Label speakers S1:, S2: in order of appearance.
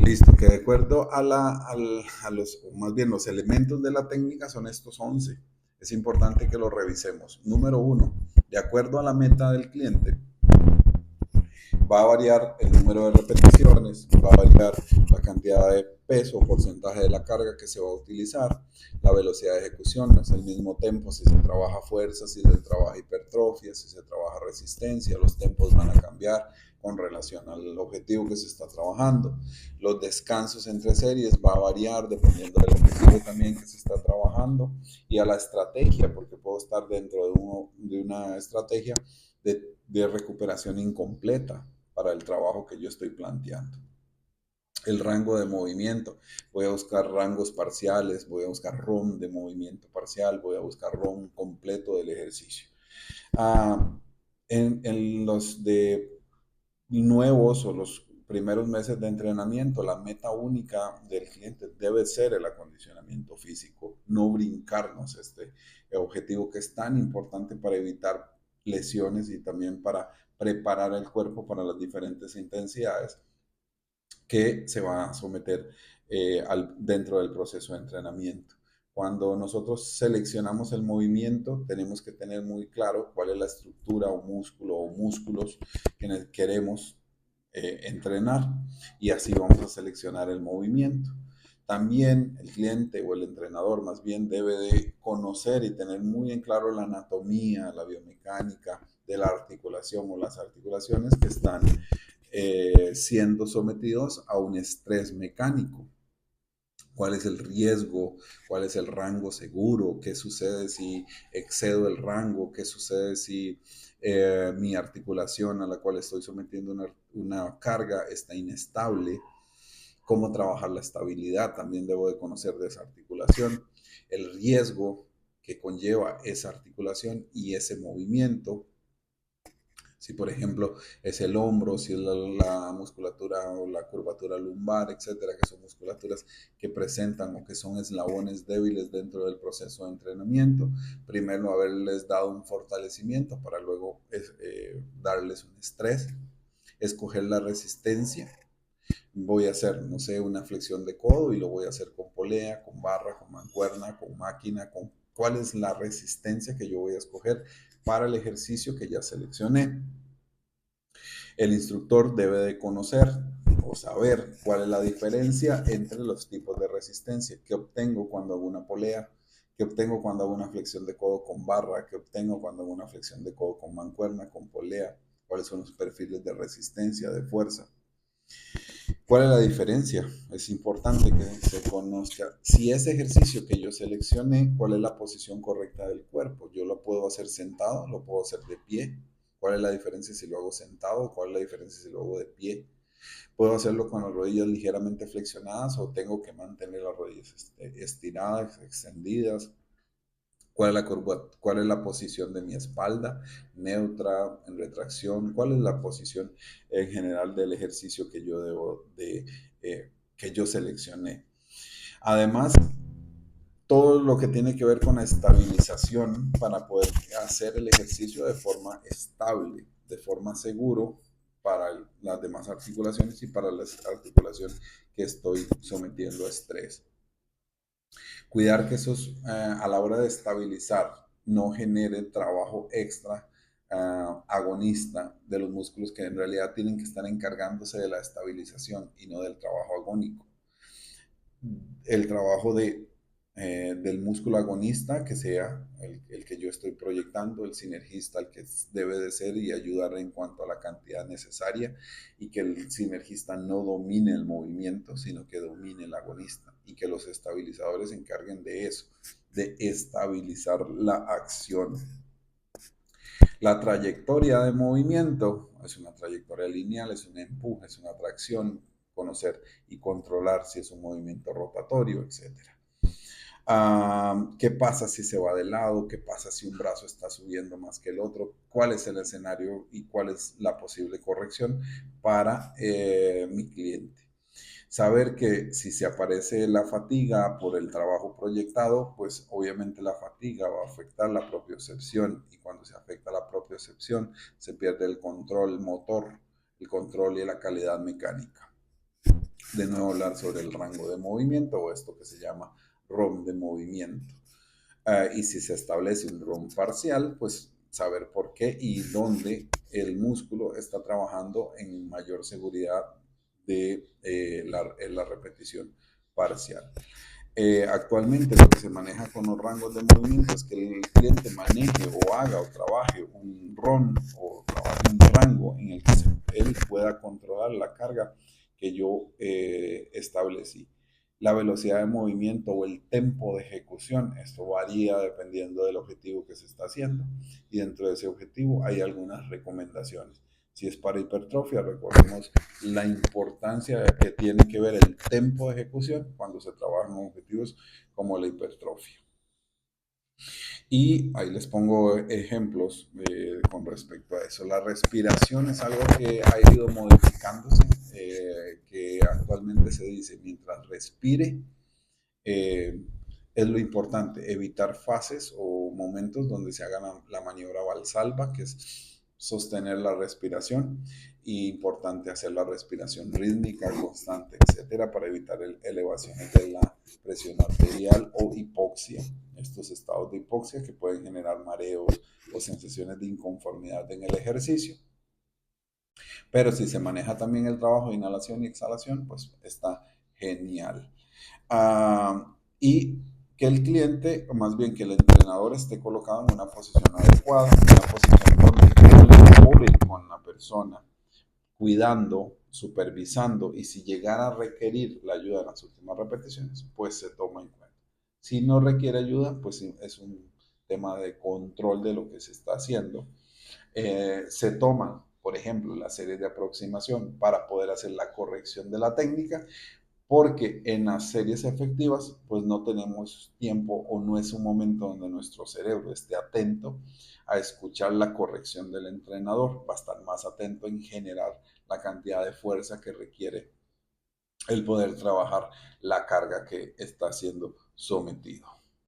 S1: Listo, que de acuerdo a los, o más bien los elementos de la técnica son estos 11. Es importante que los revisemos. Número uno, de acuerdo a la meta del cliente, va a variar el número de repeticiones, va a variar la cantidad de peso o porcentaje de la carga que se va a utilizar, la velocidad de ejecución, no es el mismo tempo si se trabaja fuerza, si se trabaja hipertrofia, si se trabaja resistencia, los tempos van a cambiar con relación al objetivo que se está trabajando. Los descansos entre series va a variar dependiendo del objetivo también que se está trabajando y a la estrategia, porque puedo estar dentro de una estrategia de recuperación incompleta para el trabajo que yo estoy planteando. El rango de movimiento, voy a buscar rangos parciales, voy a buscar ROM de movimiento parcial, voy a buscar ROM completo del ejercicio. Ah, en los de nuevos o los primeros meses de entrenamiento, la meta única del cliente debe ser el acondicionamiento físico, no brincarnos este objetivo que es tan importante para evitar lesiones y también para preparar el cuerpo para las diferentes intensidades que se va a someter dentro del proceso de entrenamiento. Cuando nosotros seleccionamos el movimiento, tenemos que tener muy claro cuál es la estructura o músculo o músculos que queremos entrenar y así vamos a seleccionar el movimiento. También el cliente o el entrenador más bien debe de conocer y tener muy en claro la anatomía, la biomecánica de la articulación o las articulaciones que están siendo sometidos a un estrés mecánico. ¿Cuál es el riesgo? ¿Cuál es el rango seguro? ¿Qué sucede si excedo el rango? ¿Qué sucede si mi articulación a la cual estoy sometiendo una carga está inestable? ¿Cómo trabajar la estabilidad? También debo de conocer de esa articulación. El riesgo que conlleva esa articulación y ese movimiento. Si, por ejemplo, es el hombro, si es la musculatura o la curvatura lumbar, etcétera, que son musculaturas que presentan o que son eslabones débiles dentro del proceso de entrenamiento, primero haberles dado un fortalecimiento para luego darles un estrés, escoger la resistencia. Voy a hacer, no sé, una flexión de codo y lo voy a hacer con polea, con barra, con mancuerna, con máquina, con cuál es la resistencia que yo voy a escoger para el ejercicio que ya seleccioné. El instructor debe de conocer o saber cuál es la diferencia entre los tipos de resistencia. ¿Qué obtengo cuando hago una polea? ¿Qué obtengo cuando hago una flexión de codo con barra? ¿Qué obtengo cuando hago una flexión de codo con mancuerna, con polea? ¿Cuáles son los perfiles de resistencia, de fuerza? ¿Cuál es la diferencia? Es importante que se conozca si ese ejercicio que yo seleccione, cuál es la posición correcta del cuerpo. Yo lo puedo hacer sentado, lo puedo hacer de pie. ¿Cuál es la diferencia si lo hago sentado? ¿Cuál es la diferencia si lo hago de pie? ¿Puedo hacerlo con las rodillas ligeramente flexionadas o tengo que mantener las rodillas estiradas, extendidas? ¿Cuál es la curva, cuál es la posición de mi espalda? Neutra, en retracción. ¿Cuál es la posición en general del ejercicio que yo debo de, que yo seleccioné? Además, todo lo que tiene que ver con la estabilización para poder hacer el ejercicio de forma estable, de forma seguro para las demás articulaciones y para las articulaciones que estoy sometiendo a estrés. Cuidar que esos a la hora de estabilizar no genere trabajo extra agonista de los músculos que en realidad tienen que estar encargándose de la estabilización y no del trabajo agónico. El trabajo del músculo agonista, que sea el que yo estoy proyectando, el sinergista, el que debe de ser y ayudar en cuanto a la cantidad necesaria, y que el sinergista no domine el movimiento, sino que domine el agonista, y que los estabilizadores se encarguen de eso, de estabilizar la acción. La trayectoria de movimiento es una trayectoria lineal, es un empuje, es una tracción, conocer y controlar si es un movimiento rotatorio, etcétera. ¿Qué pasa si se va de lado? ¿Qué pasa si un brazo está subiendo más que el otro? ¿Cuál es el escenario y cuál es la posible corrección para mi cliente? Saber que si se aparece la fatiga por el trabajo proyectado, pues obviamente la fatiga va a afectar la propiocepción, y cuando se afecta la propiocepción se pierde el control motor, el control y la calidad mecánica. de nuevo hablar sobre el rango de movimiento o esto que se llama ROM de movimiento. Y si se establece un ROM parcial, pues saber por qué y dónde el músculo está trabajando en mayor seguridad de la repetición parcial. Actualmente lo que se maneja con los rangos de movimiento es que el cliente maneje o haga o trabaje un RON o trabaje un rango en el que él pueda controlar la carga que yo establecí. La velocidad de movimiento o el tempo de ejecución, esto varía dependiendo del objetivo que se está haciendo y dentro de ese objetivo hay algunas recomendaciones. Si es para hipertrofia, recordemos la importancia que tiene que ver el tempo de ejecución cuando se trabajan objetivos como la hipertrofia. Y ahí les pongo ejemplos con respecto a eso. La respiración es algo que ha ido modificándose, que actualmente se dice, mientras respire, eh, es lo importante, evitar fases o momentos donde se haga la maniobra valsalva, que es sostener la respiración, y importante hacer la respiración rítmica, constante, etcétera, para evitar elevaciones de la presión arterial o hipoxia. Estos estados de hipoxia que pueden generar mareos o sensaciones de inconformidad en el ejercicio. Pero si se maneja también el trabajo de inhalación y exhalación, pues está genial. Y que el cliente, o más bien que el entrenador esté colocado en una posición adecuada, en una posición donde colabore con la persona, cuidando, supervisando, y si llegara a requerir la ayuda en las últimas repeticiones, pues se toma en cuenta. Si no requiere ayuda, pues es un tema de control de lo que se está haciendo. Se toman, por ejemplo, las series de aproximación para poder hacer la corrección de la técnica, porque en las series efectivas pues no tenemos tiempo o no es un momento donde nuestro cerebro esté atento a escuchar la corrección del entrenador, va a estar más atento en generar la cantidad de fuerza que requiere el poder trabajar la carga que está siendo sometido.